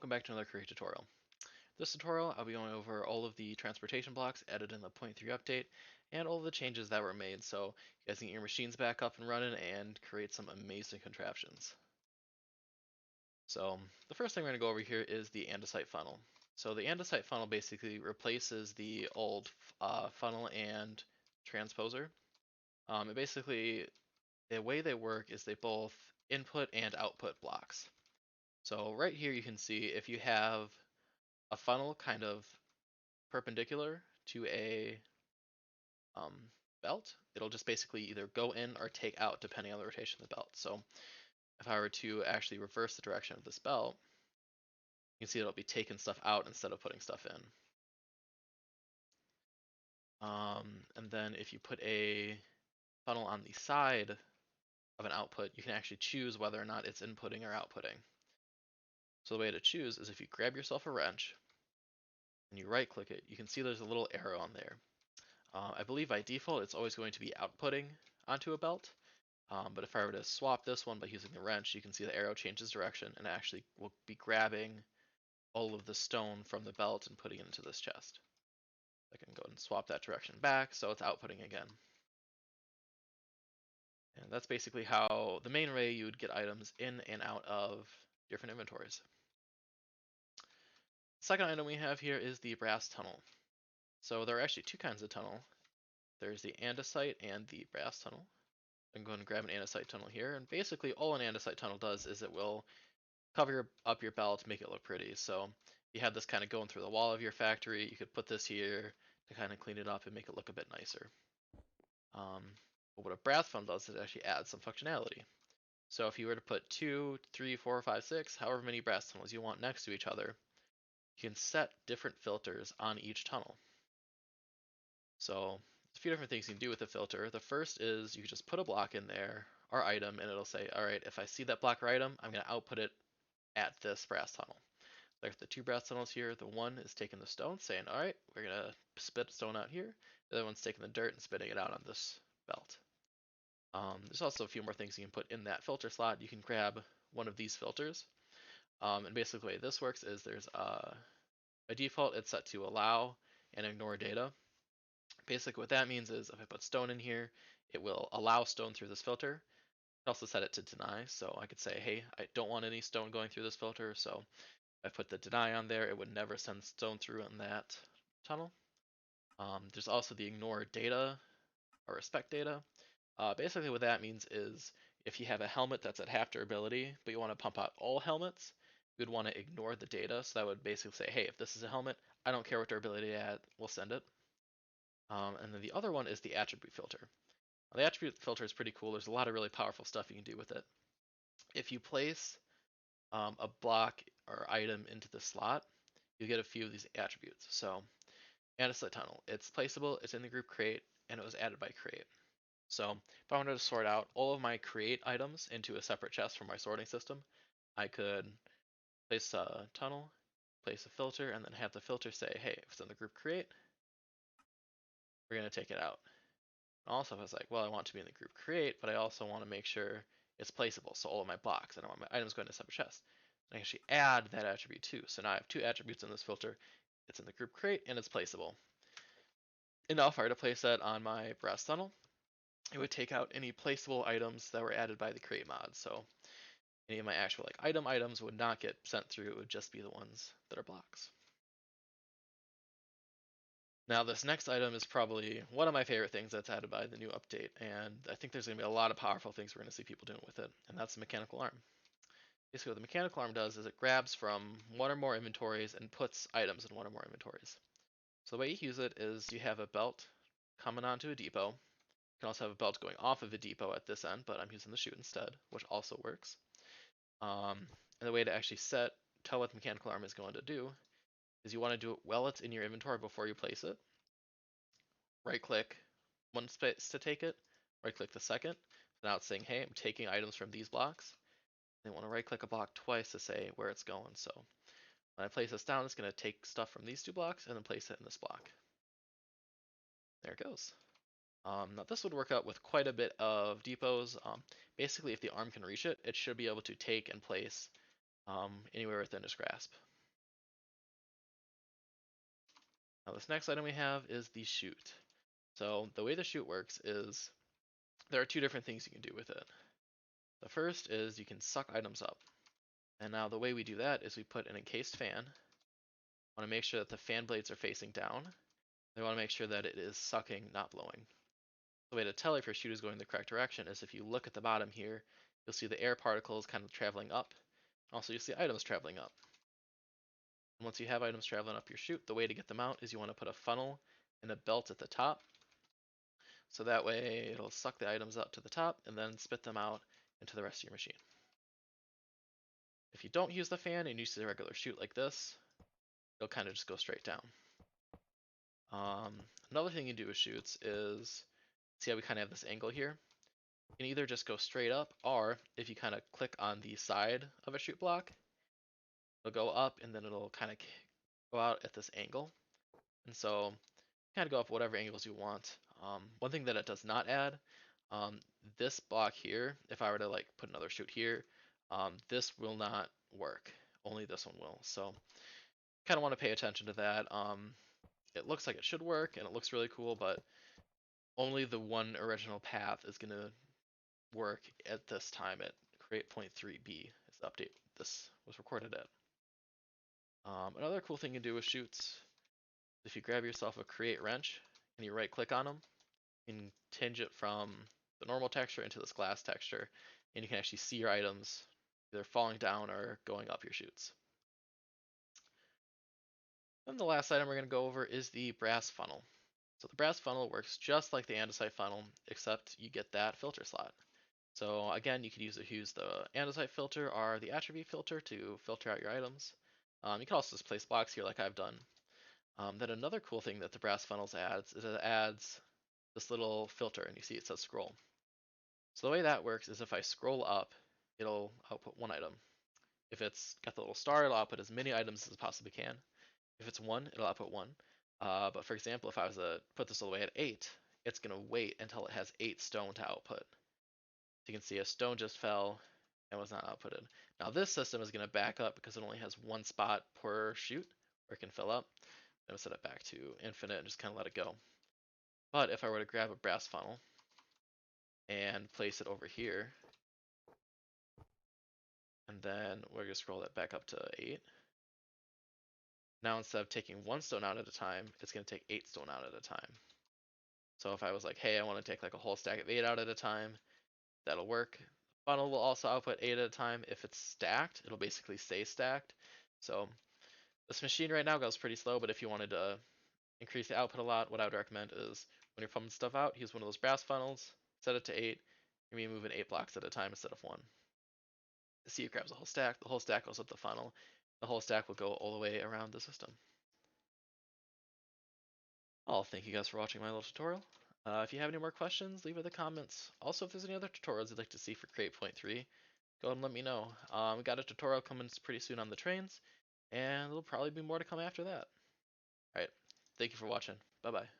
welcome back to another Create tutorial. This tutorial, I'll be going over all of the transportation blocks added in the 0.3 update and all of the changes that were made so you guys can get your machines back up and running and create some amazing contraptions. So the first thing we're going to go over here is the Andesite Funnel. So the Andesite Funnel basically replaces the old funnel and transposer. It basically, the way they work is they both input and output blocks. So right here you can see if you have a funnel kind of perpendicular to a um, belt, it'll just basically either go in or take out depending on the rotation of the belt. So if I were to actually reverse the direction of this belt, you can see it'll be taking stuff out instead of putting stuff in. And then if you put a funnel on the side of an output, you can actually choose whether or not it's inputting or outputting. So the way to choose is if you grab yourself a wrench and you right click it, you can see there's a little arrow on there. I believe by default it's always going to be outputting onto a belt, but if I were to swap this one by using the wrench, you can see the arrow changes direction and actually will be grabbing all of the stone from the belt and putting it into this chest. I can go and swap that direction back so it's outputting again. And that's basically how the main way you would get items in and out of different inventories. The second item we have here is the brass tunnel. So there are actually two kinds of tunnel. There's the andesite and the brass tunnel. I'm going to grab an andesite tunnel here, and basically all an andesite tunnel does is it will cover up your belt, make it look pretty. So you have this kind of going through the wall of your factory, you could put this here to kind of clean it up and make it look a bit nicer. But what a brass funnel does is it actually adds some functionality. So if you were to put 2, 3, 4, 5, 6, however many brass tunnels you want next to each other, you can set different filters on each tunnel. So a few different things you can do with the filter. The first is you can just put a block in there or item and it'll say, all right, if I see that block or item, I'm going to output it at this brass tunnel. Like the two brass tunnels here, the one is taking the stone, saying, all right, we're going to spit stone out here. The other one's taking the dirt and spitting it out on this belt. There's also a few more things you can put in that filter slot. You can grab one of these filters. And basically the way this works is there's by default, it's set to allow and ignore data. Basically what that means is if I put stone in here, it will allow stone through this filter. I also set it to deny, so I could say, hey, I don't want any stone going through this filter, so if I put the deny on there, it would never send stone through in that tunnel. There's also the ignore data or respect data. Basically what that means is if you have a helmet that's at half durability, but you want to pump out all helmets, you would want to ignore the data. So that would basically say, hey, if this is a helmet, I don't care what durability at, we'll send it. And then the other one is the attribute filter. The attribute filter is pretty cool. There's a lot of really powerful stuff you can do with it. If you place a block or item into the slot, you get a few of these attributes. So Andesite Tunnel, it's placeable, it's in the group create, and it was added by create. So if I wanted to sort out all of my create items into a separate chest from my sorting system, I could place a tunnel, place a filter, and then have the filter say, hey, if it's in the group create, we're going to take it out. Also, if I was like, well, I want to be in the group create, but I also want to make sure it's placeable. So all of my blocks, I don't want my items going to a separate chest. I can actually add that attribute too. So now I have two attributes in this filter. It's in the group create and it's placeable. And now if I were to place that on my brass tunnel, it would take out any placeable items that were added by the create mod. So any of my actual like items would not get sent through. It would just be the ones that are blocks. Now this next item is probably one of my favorite things that's added by the new update, and I think there's going to be a lot of powerful things we're going to see people doing with it, and that's the mechanical arm. Basically what the mechanical arm does is it grabs from one or more inventories and puts items in one or more inventories. So the way you use it is you have a belt coming onto a depot. You can also have a belt going off of a depot at this end, but I'm using the chute instead, which also works. And the way to actually tell what the mechanical arm is going to do is you want to do it while it's in your inventory before you place it. Right click one space to take it, right click the second. So now it's saying, hey, I'm taking items from these blocks. They want to right click a block twice to say where it's going. So when I place this down, it's going to take stuff from these two blocks and then place it in this block. There it goes. Now this would work out with quite a bit of depots. Basically, if the arm can reach it, it should be able to take and place anywhere within its grasp. Now this next item we have is the chute. So the way the chute works is there are two different things you can do with it. The first is you can suck items up. And now the way we do that is we put an encased fan. Want to make sure that the fan blades are facing down. We want to make sure that it is sucking, not blowing. The way to tell if your chute is going the correct direction is if you look at the bottom here, you'll see the air particles kind of traveling up. Also, you'll see items traveling up. And once you have items traveling up your chute, the way to get them out is you want to put a funnel and a belt at the top. So that way it'll suck the items up to the top and then spit them out into the rest of your machine. If you don't use the fan and use the regular chute like this, it'll kind of just go straight down. Another thing you do with chutes is, see how we kind of have this angle here? You can either just go straight up, or if you kind of click on the side of a chute block, it'll go up and then it'll kind of go out at this angle. And so kind of go up whatever angles you want. One thing that it does not add, this block here, if I were to like put another chute here, this will not work. Only this one will. So kind of want to pay attention to that. It looks like it should work and it looks really cool, but only the one original path is going to work at this time at create point 3b is the update this was recorded at. Another cool thing you can do with chutes, if you grab yourself a create wrench and you right click on them, you can tinge it from the normal texture into this glass texture, and you can actually see your items either falling down or going up your chutes. Then the last item we're going to go over is the brass funnel. So the brass funnel works just like the andesite funnel, except you get that filter slot. So again, you could use the andesite filter or the attribute filter to filter out your items. You can also just place blocks here like I've done. Then another cool thing that the brass funnels adds is it adds this little filter, and you see it says scroll. So the way that works is if I scroll up, it'll output one item. If it's got the little star, it'll output as many items as it possibly can. If it's one, it'll output one. But for example, if I was to put this all the way at 8, it's going to wait until it has 8 stone to output. So you can see a stone just fell and was not outputted. Now this system is going to back up because it only has one spot per chute where it can fill up. I'm going to set it back to infinite and just kind of let it go. But if I were to grab a brass funnel and place it over here, and then we're going to scroll that back up to 8. Now instead of taking 1 stone out at a time, it's going to take 8 stone out at a time. So if I was like, hey, I want to take like a whole stack of 8 out at a time, that'll work. The funnel will also output 8 at a time. If it's stacked, it'll basically stay stacked. So this machine right now goes pretty slow, but if you wanted to increase the output a lot, what I would recommend is when you're pumping stuff out, use one of those brass funnels, set it to 8, you're going to be moving 8 blocks at a time instead of 1. See, it grabs the whole stack goes up the funnel, the whole stack will go all the way around the system. Well, thank you guys for watching my little tutorial. If you have any more questions, leave it in the comments. Also, if there's any other tutorials you'd like to see for Create Point 3, go ahead and let me know. We got a tutorial coming pretty soon on the trains, and there'll probably be more to come after that. Alright, thank you for watching. Bye-bye.